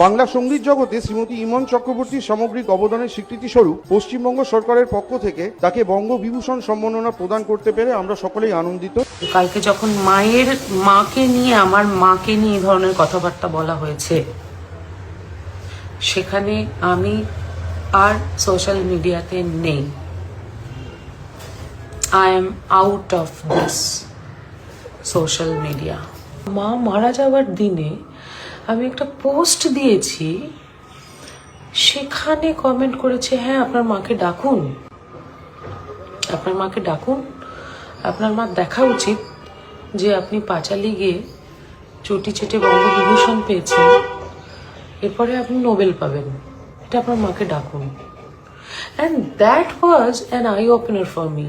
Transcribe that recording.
বাংলা সঙ্গীত জগতে শ্রীমতী ইমন চক্রবর্তীর সামগ্রিক অবদানের স্বীকৃতি স্বরূপ পশ্চিমবঙ্গ সরকারের পক্ষ থেকে তাকে বঙ্গবিভূষণ সম্মাননা প্রদান করতে পেরে আমরা সকলেই আনন্দিত। কালকে যখন আমার মাকে নিয়ে এই ধরনের কথাবার্তা বলা হয়েছে, সেখানে আমি আর সোশ্যাল মিডিয়াতে নেই। I am out of this social media. মা মারা যাওয়ার দিনে আমি একটা পোস্ট দিয়েছি, সেখানে কমেন্ট করেছে, হ্যাঁ আপনার মাকে ডাকুন, আপনার মাকে ডাকুন, আপনার মা দেখা উচিত যে আপনি পাঁচালি গিয়ে চটি চেটে বঙ্গবিভূষণ পেয়েছেন, এরপরে আপনি নোবেল পাবেন, এটা আপনার মাকে ডাকুন। And that was an I opener for me.